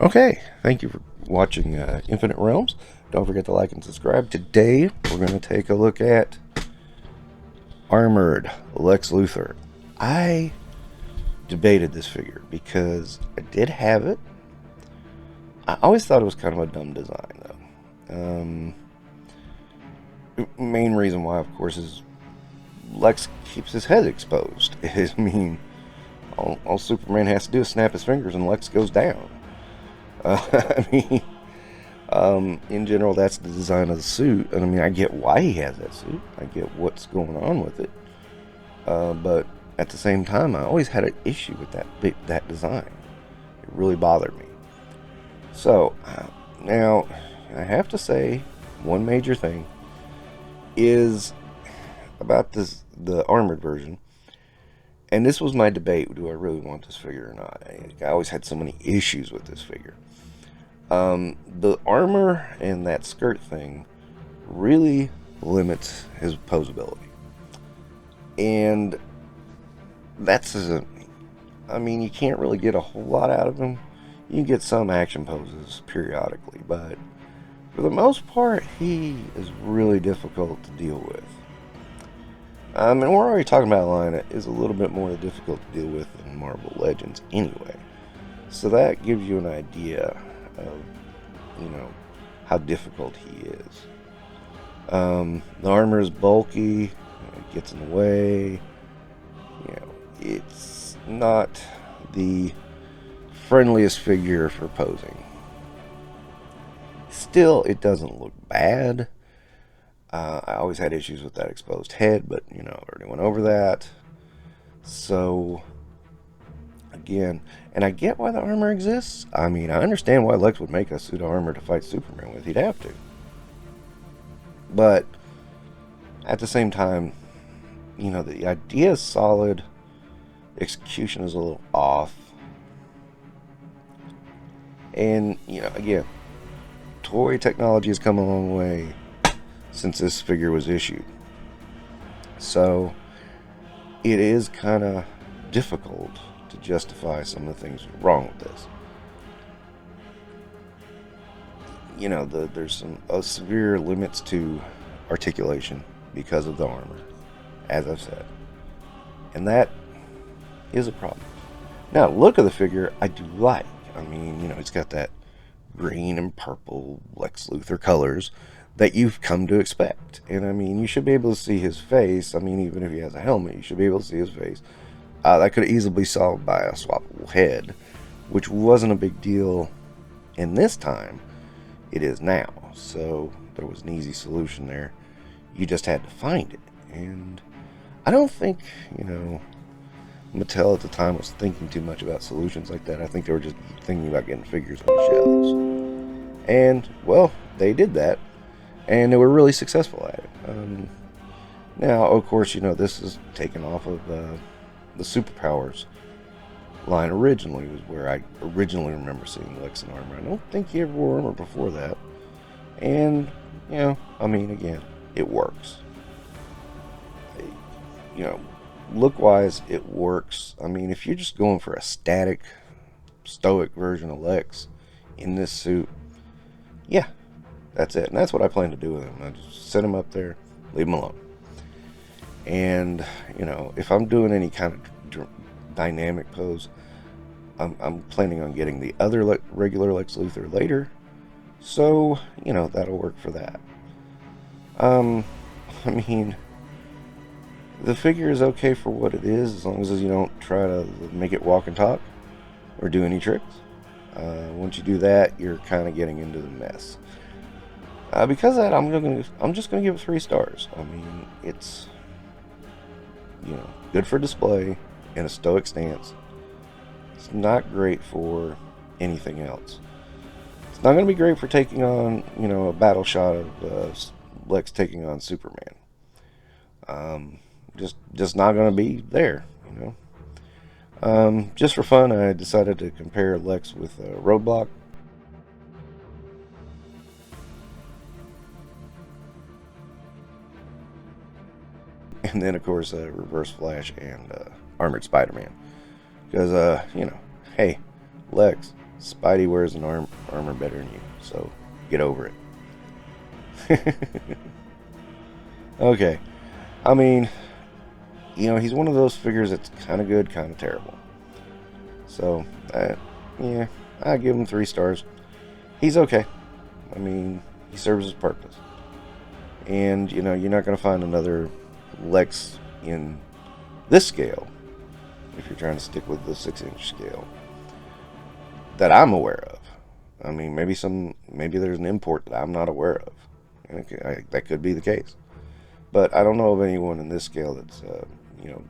Okay, thank you for watching Infinite Realms. Don't forget to like and subscribe. Today, we're going to take a look at Armored Lex Luthor. I debated this figure because I did have it. I always thought it was kind of a dumb design, though. Main reason why, of course, is Lex keeps his head exposed. I mean, all Superman has to do is snap his fingers and Lex goes down. I mean, in general, that's the design of the suit, and I mean, I get why he has that suit. I get what's going on with it, but at the same time, I always had an issue with that design. It really bothered me. So now, I have to say, one major thing is about the armored version, and this was my debate: do I really want this figure or not? I always had so many issues with this figure. The armor and that skirt thing really limits his posability. And I mean, you can't really get a whole lot out of him. You can get some action poses periodically, but for the most part, he is really difficult to deal with. And we're already talking about a line that is a little bit more difficult to deal with than Marvel Legends anyway. So that gives you an idea of, how difficult he is. The armor is bulky, it gets in the way. It's not the friendliest figure for posing. Still, it doesn't look bad. I always had issues with that exposed head, but I already went over that. So again, and I get why the armor exists. I mean, I understand why Lex would make a suit of armor to fight Superman with. He'd have to. But at the same time, the idea is solid. Execution is a little off. And, again, toy technology has come a long way since this figure was issued. So it is kind of difficult to justify some of the things wrong with this. There's some severe limits to articulation because of the armor, as I've said. And that is a problem. Now, look of the figure, I do like. I mean, it's got that green and purple Lex Luthor colors that you've come to expect. And I mean, you should be able to see his face. I mean, even if he has a helmet, you should be able to see his face. That could easily be solved by a swappable head, which wasn't a big deal in this time. It is now. So there was an easy solution there. You just had to find it. And I don't think, Mattel at the time was thinking too much about solutions like that. I think they were just thinking about getting figures on shelves. And, well, they did that. And they were really successful at it. Now, of course, this is taken off of the Superpowers line originally, was where I originally remember seeing Lex in armor. I don't think he ever wore armor before that. And, I mean, again, it works. Look-wise, it works. I mean, if you're just going for a static, stoic version of Lex in this suit, yeah, that's it. And that's what I plan to do with him. I just set him up there, leave him alone. And, if I'm doing any kind of dynamic pose, I'm planning on getting the other regular Lex Luthor later. So, that'll work for that. I mean, the figure is okay for what it is, as long as you don't try to make it walk and talk or do any tricks. Once you do that, you're kind of getting into the mess. Because of that, I'm just gonna give it 3 stars. I mean, it's good for display in a stoic stance. It's not great for anything else. It's not going to be great for taking on, a battle shot of Lex taking on Superman. Just not going to be there, Just for fun, I decided to compare Lex with Roadblock. And then, of course, Reverse Flash and Armored Spider-Man. Because, hey, Lex, Spidey wears an armor better than you, so get over it. Okay. I mean, he's one of those figures that's kind of good, kind of terrible. So, yeah, I give him 3 stars. He's okay. I mean, he serves his purpose. And, you're not going to find another Lex in this scale, if you're trying to stick with the 6-inch scale, that I'm aware of. I mean, maybe there's an import that I'm not aware of. And that could be the case. But I don't know of anyone in this scale that's, going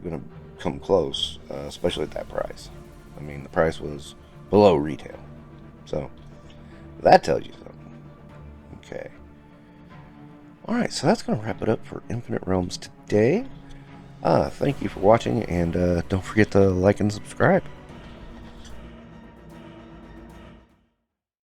to come close, especially at that price. I mean, the price was below retail. So, that tells you something. Okay. Alright, so that's going to wrap it up for Infinite Realms today. Thank you for watching, and don't forget to like and subscribe.